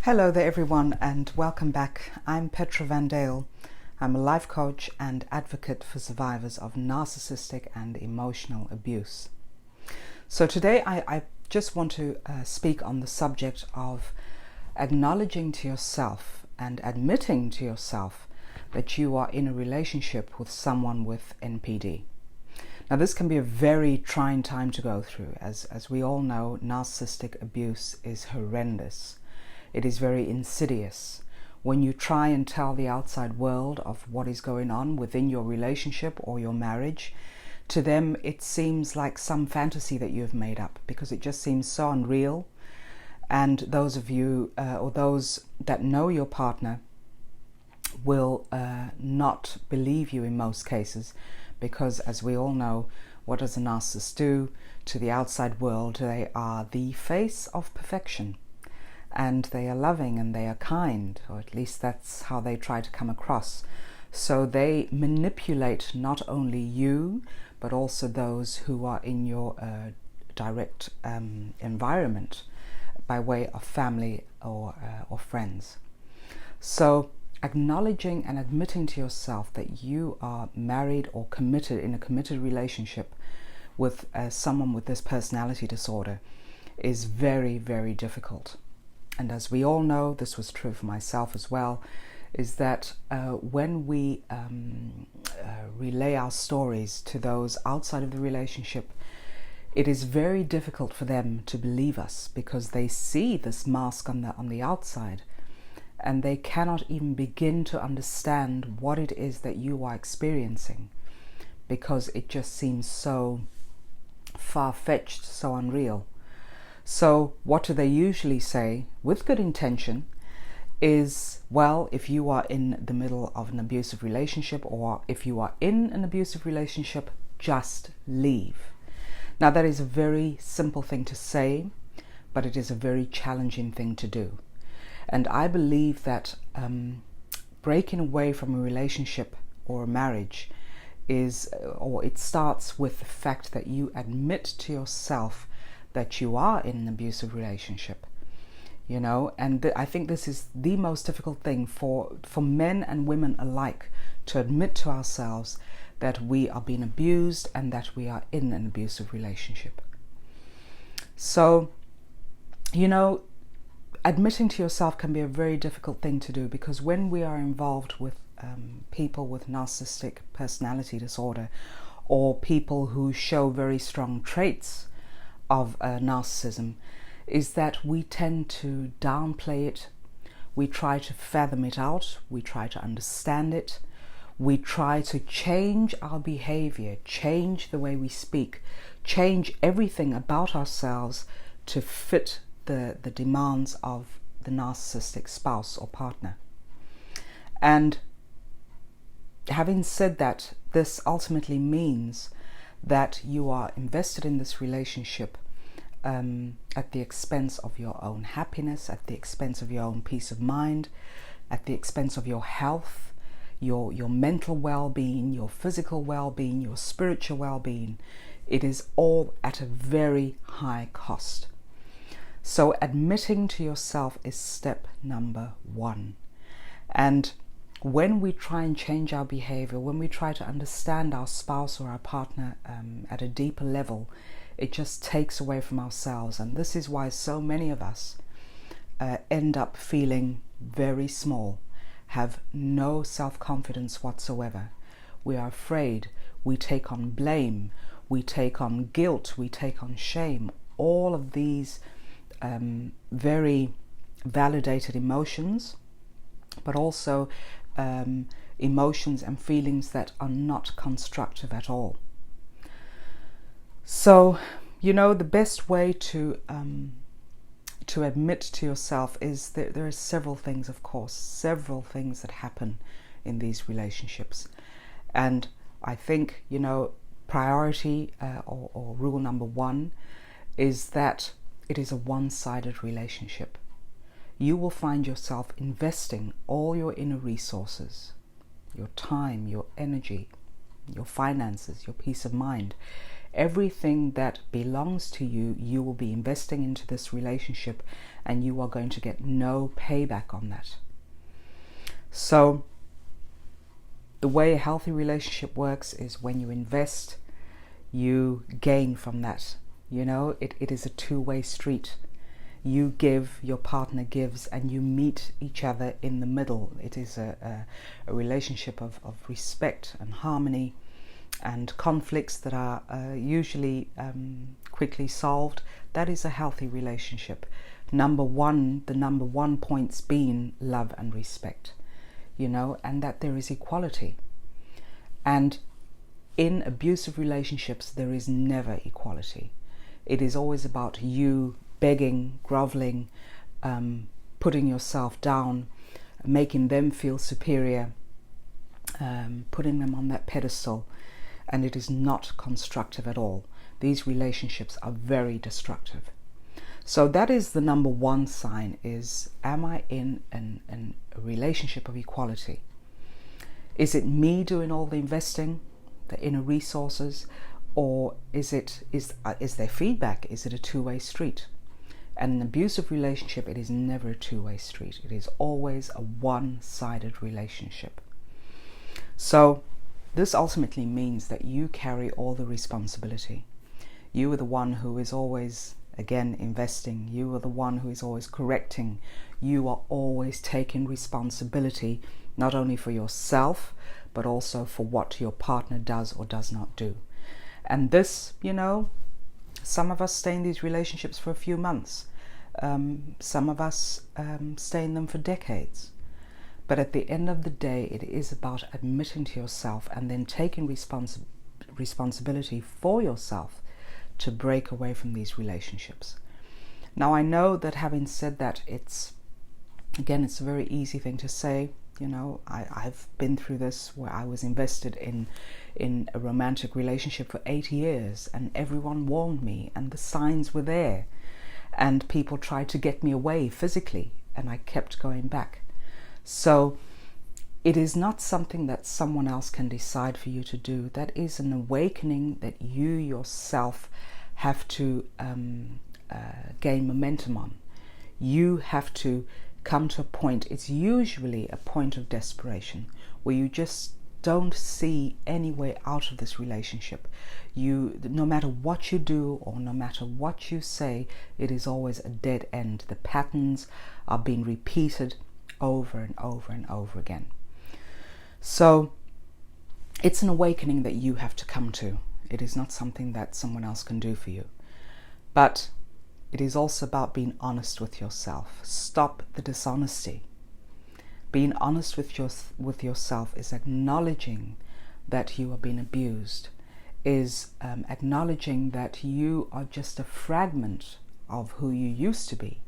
Hello there everyone, and welcome back. I'm Petra Van Dale. I'm a life coach and advocate for survivors of narcissistic and emotional abuse. So today I just want to speak on the subject of acknowledging to yourself and admitting to yourself that you are in a relationship with someone with NPD. Now this can be a very trying time to go through. As we all know, narcissistic abuse is horrendous. It is very insidious. When you try and tell the outside world of what is going on within your relationship or your marriage, to them it seems like some fantasy that you have made up, because it just seems so unreal. And those of you or those that know your partner will not believe you in most cases, because as we all know, what does a narcissist do to the outside world? They are the face of perfection. And they are loving and they are kind, or at least that's how they try to come across. So they manipulate not only you, but also those who are in your direct environment by way of family or friends. So acknowledging and admitting to yourself that you are married or committed in a committed relationship with someone with this personality disorder is very, very difficult. And as we all know, this was true for myself as well, is that when we relay our stories to those outside of the relationship, it is very difficult for them to believe us, because they see this mask on the outside, and they cannot even begin to understand what it is that you are experiencing, because it just seems so far-fetched, so unreal. So what do they usually say, with good intention, is, well, if you are in the middle of an abusive relationship, or if you are in an abusive relationship, just leave. Now that is a very simple thing to say, but it is a very challenging thing to do. And I believe that breaking away from a relationship or a marriage it starts with the fact that you admit to yourself that you are in an abusive relationship, and I think this is the most difficult thing for men and women alike, to admit to ourselves that we are being abused and that we are in an abusive relationship. So, admitting to yourself can be a very difficult thing to do, because when we are involved with people with narcissistic personality disorder, or people who show very strong traits of narcissism, is that we tend to downplay it. We try to fathom it out. We try to understand it. We try to change our behavior, change the way we speak, change everything about ourselves to fit the demands of the narcissistic spouse or partner. And having said that, this ultimately means that you are invested in this relationship at the expense of your own happiness, at the expense of your own peace of mind, at the expense of your health, your mental well-being, your physical well-being, your spiritual well-being. It is all at a very high cost. So admitting to yourself is step number one. And when we try and change our behavior, when we try to understand our spouse or our partner at a deeper level, it just takes away from ourselves. And this is why so many of us end up feeling very small, have no self-confidence whatsoever. We are afraid. We take on blame. We take on guilt. We take on shame. All of these very validated emotions, but also emotions and feelings that are not constructive at all. So, the best way to admit to yourself is that there are several things, of course, several things that happen in these relationships. And I think, priority or rule number one is that it is a one-sided relationship. You will find yourself investing all your inner resources, your time, your energy, your finances, your peace of mind, Everything that belongs to you, you will be investing into this relationship, and you are going to get no payback on that. So the way a healthy relationship works is when you invest, you gain from that. It is a two-way street. You give, your partner gives, and you meet each other in the middle. It is a relationship of respect and harmony, and conflicts that are usually quickly solved. That is a healthy relationship. The number one points being love and respect, and that there is equality. And in abusive relationships, there is never equality. It is always about you begging, groveling, putting yourself down, making them feel superior, putting them on that pedestal. And it is not constructive at all. These relationships are very destructive. So that is the number one sign, is, am I in a relationship of equality? Is it me doing all the investing, the inner resources, or is there feedback? Is it a two-way street? And an abusive relationship, it is never a two-way street. It is always a one-sided relationship. So this ultimately means that you carry all the responsibility. You are the one who is always, again, investing. You are the one who is always correcting. You are always taking responsibility, not only for yourself, but also for what your partner does or does not do. And this, some of us stay in these relationships for a few months. Some of us stay in them for decades. But at the end of the day, it is about admitting to yourself and then taking responsibility for yourself to break away from these relationships. Now, I know that having said that, it's a very easy thing to say. I've been through this, where I was invested in a romantic relationship for 8 years, and everyone warned me, and the signs were there, and people tried to get me away physically, and I kept going back. So it is not something that someone else can decide for you to do. That is an awakening that you yourself have to gain momentum on. You have to come to a point, it's usually a point of desperation, where you just don't see any way out of this relationship. No matter what you do or no matter what you say, it is always a dead end. The patterns are being repeated over and over and over again. So it's an awakening that you have to come to. It is not something that someone else can do for you. But it is also about being honest with yourself. Stop the dishonesty. Being honest with yourself is acknowledging that you are being abused, is acknowledging that you are just a fragment of who you used to be,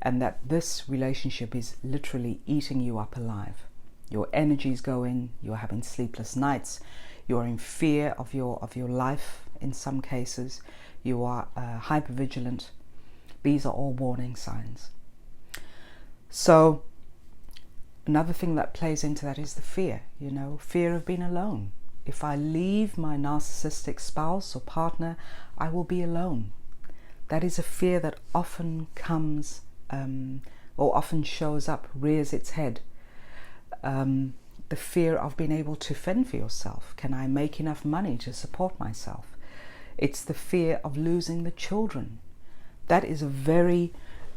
and that this relationship is literally eating you up alive. Your energy is going, you're having sleepless nights, you're in fear of your life in some cases, you are hypervigilant. These are all warning signs. So another thing that plays into that is the fear, fear of being alone. If I leave my narcissistic spouse or partner, I will be alone. That is a fear that often comes or often shows up, rears its head. The fear of being able to fend for yourself. Can I make enough money to support myself? It's the fear of losing the children. That is a very,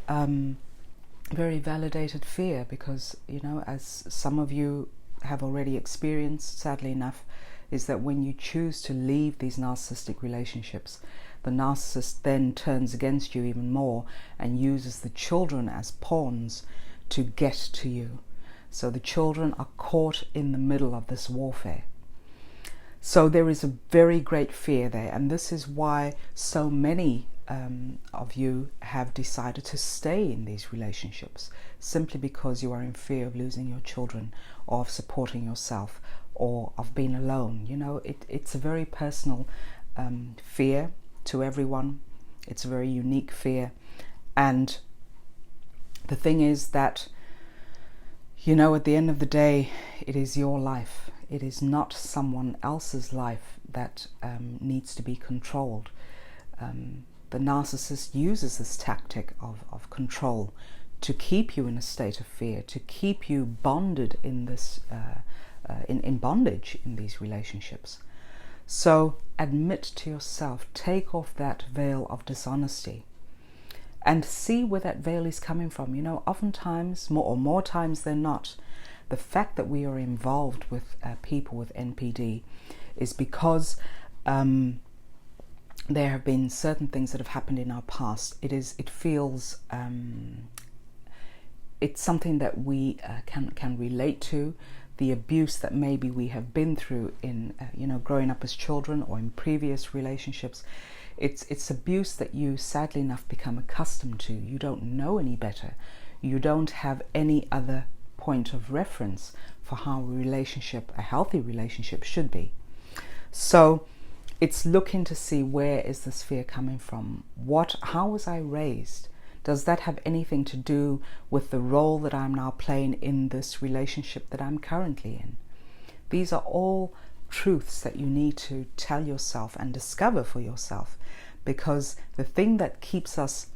very validated fear, because, as some of you have already experienced, sadly enough, is that when you choose to leave these narcissistic relationships, the narcissist then turns against you even more and uses the children as pawns to get to you. So the children are caught in the middle of this warfare. So there is a very great fear there, and this is why so many of you have decided to stay in these relationships, simply because you are in fear of losing your children, or of supporting yourself, or of being alone. It's a very personal fear to everyone. It's a very unique fear, and the thing is that, at the end of the day, it is your life. It is not someone else's life that needs to be controlled. The narcissist uses this tactic of control to keep you in a state of fear, to keep you bonded in this in bondage in these relationships. So admit to yourself, take off that veil of dishonesty and see where that veil is coming from. You know, oftentimes, more times than not, the fact that we are involved with people with NPD is because there have been certain things that have happened in our past. It feels it's something that we can relate to. The abuse that maybe we have been through in growing up as children or in previous relationships. It's abuse that you sadly enough become accustomed to. You don't know any better. You don't have any other point of reference for how a healthy relationship should be. So it's looking to see, where is this fear coming from? How was I raised? Does that have anything to do with the role that I'm now playing in this relationship that I'm currently in? These are all truths that you need to tell yourself and discover for yourself, because the thing that keeps us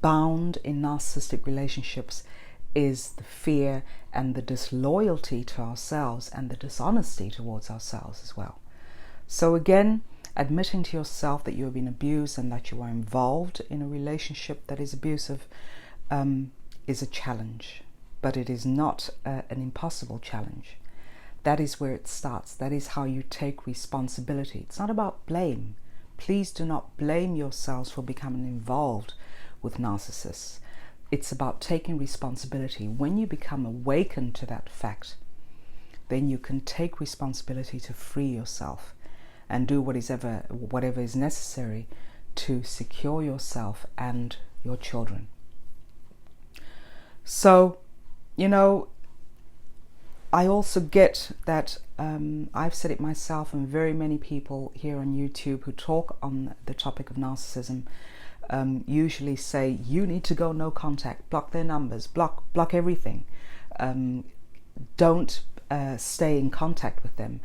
bound in narcissistic relationships is the fear and the disloyalty to ourselves and the dishonesty towards ourselves as well. So again, admitting to yourself that you have been abused and that you are involved in a relationship that is abusive is a challenge, but it is not an impossible challenge. That is where it starts. That is how you take responsibility. It's not about blame. Please do not blame yourselves for becoming involved with narcissists. It's about taking responsibility. When you become awakened to that fact, then you can take responsibility to free yourself and do whatever is necessary to secure yourself and your children. So, I also get that I've said it myself, and very many people here on YouTube who talk on the topic of narcissism usually say, you need to go no contact, block their numbers, block everything. Don't stay in contact with them.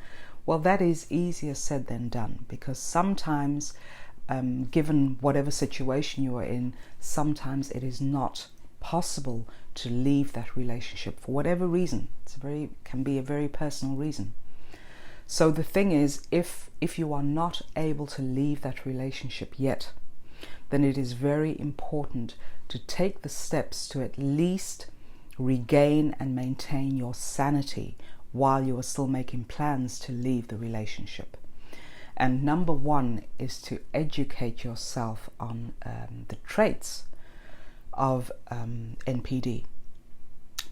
Well, that is easier said than done, because sometimes, given whatever situation you are in, sometimes it is not possible to leave that relationship for whatever reason. Can be a very personal reason. So the thing is, if you are not able to leave that relationship yet, then it is very important to take the steps to at least regain and maintain your sanity while you are still making plans to leave the relationship. And number one is to educate yourself on the traits of NPD.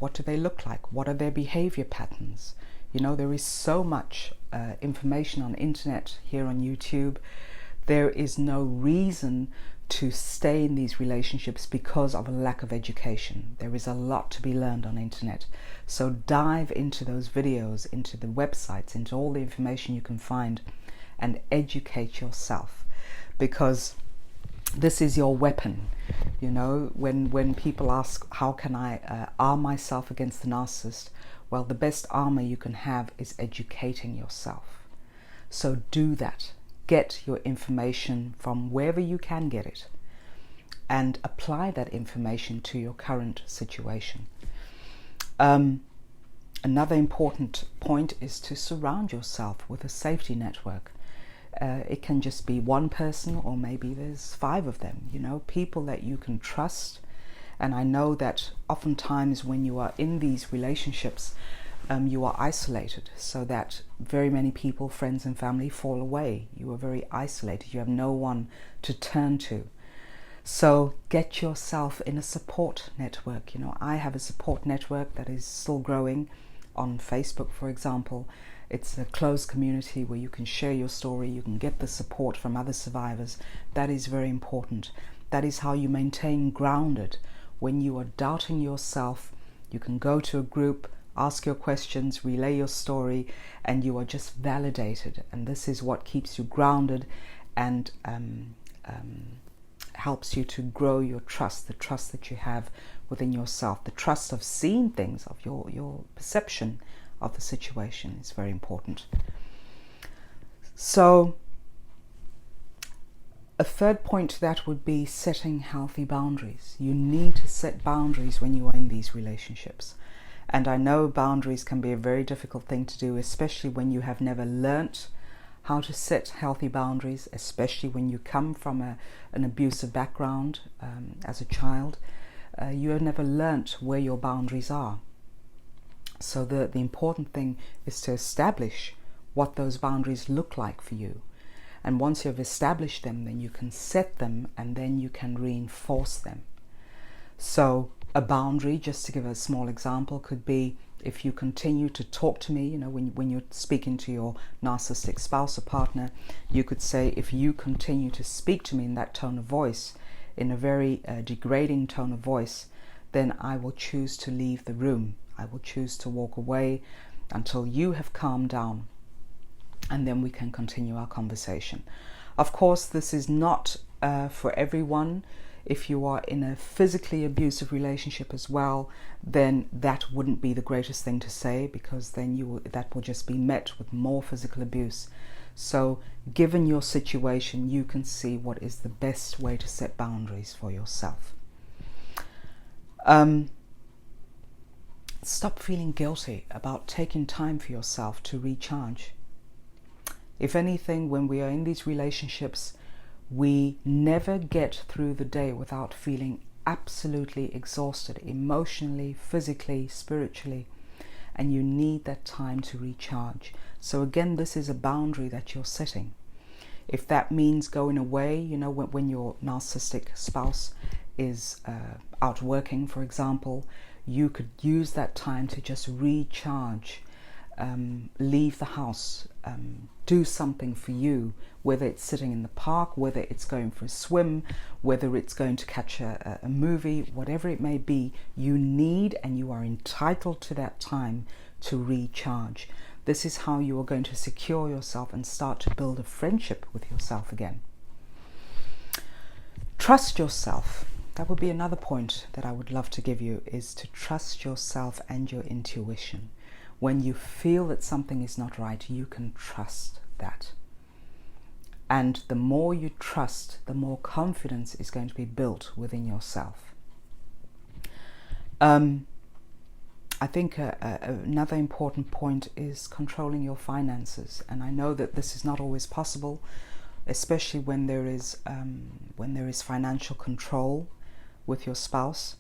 What do they look like? What are their behavior patterns? There is so much information on internet, here on YouTube. There is no reason to stay in these relationships because of a lack of education. There is a lot to be learned on internet. So dive into those videos, into the websites, into all the information you can find, and educate yourself, because this is your weapon. When people ask, how can I arm myself against the narcissist? Well, the best armor you can have is educating yourself. So do that. Get your information from wherever you can get it, and apply that information to your current situation. Another important point is to surround yourself with a safety network. It can just be one person, or maybe there's 5 of them, people that you can trust. And I know that oftentimes when you are in these relationships, you are isolated, so that very many people, friends and family, fall away. You are very isolated. You have no one to turn to. So get yourself in a support network. I have a support network that is still growing on Facebook, for example. It's a closed community where you can share your story, you can get the support from other survivors. That is very important. That is how you maintain grounded. When you are doubting yourself, you can go to a group, ask your questions, relay your story, and you are just validated. And this is what keeps you grounded and helps you to grow your trust, the trust that you have within yourself, the trust of seeing things, of your perception of the situation is very important. So a third point to that would be setting healthy boundaries. You need to set boundaries when you are in these relationships. And I know boundaries can be a very difficult thing to do, especially when you have never learnt how to set healthy boundaries, especially when you come from an abusive background as a child. You have never learnt where your boundaries are. So the important thing is to establish what those boundaries look like for you. And once you've established them, then you can set them and then you can reinforce them. So a boundary, just to give a small example, could be if you continue to talk to me, when you're speaking to your narcissistic spouse or partner, you could say, if you continue to speak to me in that tone of voice, in a very degrading tone of voice, then I will choose to leave the room. I will choose to walk away until you have calmed down, and then we can continue our conversation. Of course, this is not for everyone. If you are in a physically abusive relationship as well, then that wouldn't be the greatest thing to say, because then that will just be met with more physical abuse. So given your situation, you can see what is the best way to set boundaries for yourself. Stop feeling guilty about taking time for yourself to recharge. If anything, when we are in these relationships, we never get through the day without feeling absolutely exhausted, emotionally, physically, spiritually, and you need that time to recharge. So again, this is a boundary that you're setting. If that means going away, when your narcissistic spouse is out working, for example, you could use that time to just recharge, leave the house, do something for you, whether it's sitting in the park, whether it's going for a swim, whether it's going to catch a movie, whatever it may be. You need and you are entitled to that time to recharge. This is how you are going to secure yourself and start to build a friendship with yourself again. Trust yourself. That would be another point that I would love to give you, is to trust yourself and your intuition. When you feel that something is not right, you can trust that. And the more you trust, the more confidence is going to be built within yourself. I think another important point is controlling your finances. And I know that this is not always possible, especially when there is financial control with your spouse,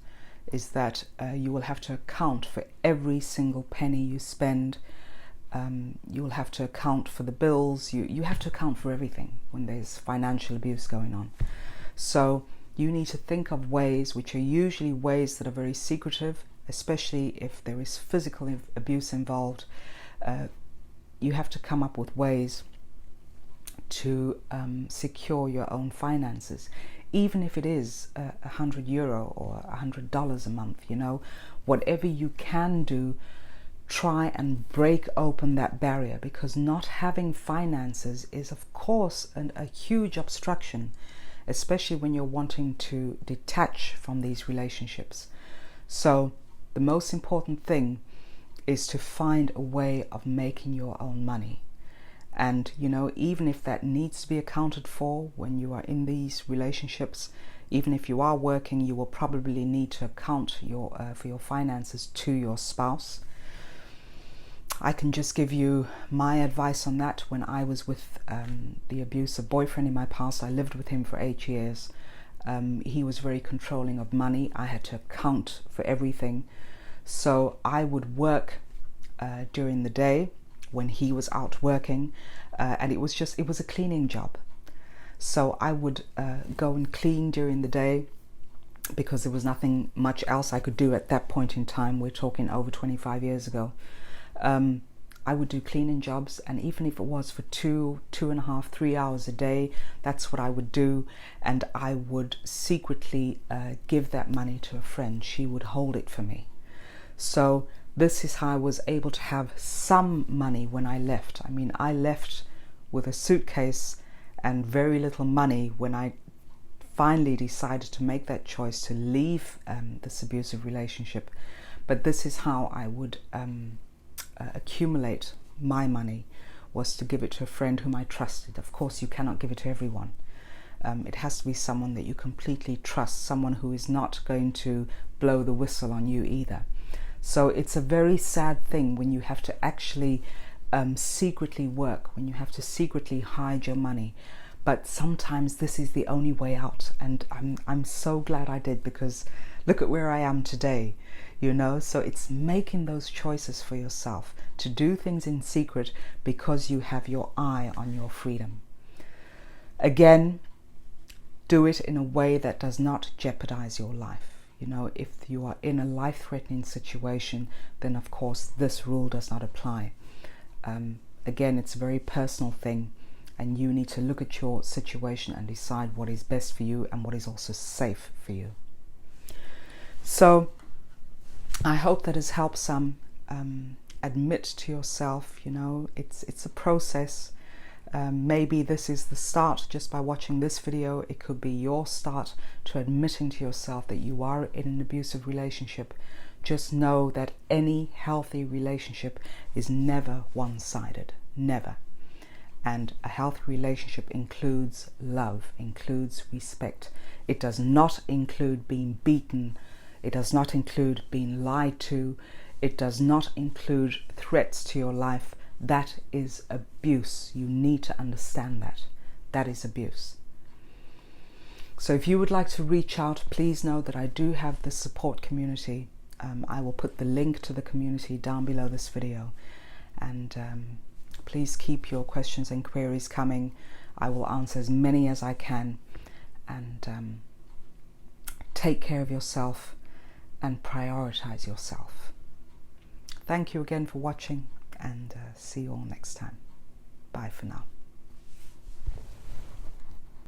is that you will have to account for every single penny you spend. You will have to account for the bills. You have to account for everything when there's financial abuse going on. So you need to think of ways, which are usually ways that are very secretive, especially if there is physical abuse involved. You have to come up with ways to secure your own finances, even if it is €100 or $100 a month. Whatever you can do, try and break open that barrier, because not having finances is of course a huge obstruction, especially when you're wanting to detach from these relationships. So the most important thing is to find a way of making your own money. And even if that needs to be accounted for when you are in these relationships, even if you are working, you will probably need to account for your finances to your spouse. I can just give you my advice on that. When I was with the abusive boyfriend in my past, I lived with him for 8 years. He was very controlling of money. I had to account for everything. So I would work during the day when he was out working, and it was a cleaning job. So I would go and clean during the day, because there was nothing much else I could do at that point in time. We're talking over 25 years ago. I would do cleaning jobs, and even if it was for 2.5, 3 hours a day, that's what I would do. And I would secretly give that money to a friend. She would hold it for me. So this is how I was able to have some money when I left. I mean, I left with a suitcase and very little money when I finally decided to make that choice to leave this abusive relationship. But this is how I would accumulate my money was to give it to a friend whom I trusted. Of course, you cannot give it to everyone. It has to be someone that you completely trust, someone who is not going to blow the whistle on you either. So it's a very sad thing when you have to actually secretly work, when you have to secretly hide your money. But sometimes this is the only way out, and I'm so glad I did, because look at where I am today, you know. So it's making those choices for yourself to do things in secret because you have your eye on your freedom. Again, do it in a way that does not jeopardize your life. You know, if you are in a life-threatening situation, then of course this rule does not apply. Again, it's a very personal thing, and you need to look at your situation and decide what is best for you and what is also safe for you. So I hope that has helped some. Admit to yourself, you know, it's a process. Maybe this is the start. Just by watching this video, it could be your start to admitting to yourself that you are in an abusive relationship. Just know that any healthy relationship is never one-sided, never. And a healthy relationship includes love, includes respect. It does not include being beaten. It does not include being lied to. It does not include threats to your life. That is abuse. You need to understand that. That is abuse. So if you would like to reach out, please know that I do have the support community. I will put the link to the community down below this video. And please keep your questions and queries coming. I will answer as many as I can. And take care of yourself and prioritize yourself. Thank you again for watching, and see you all next time. Bye for now.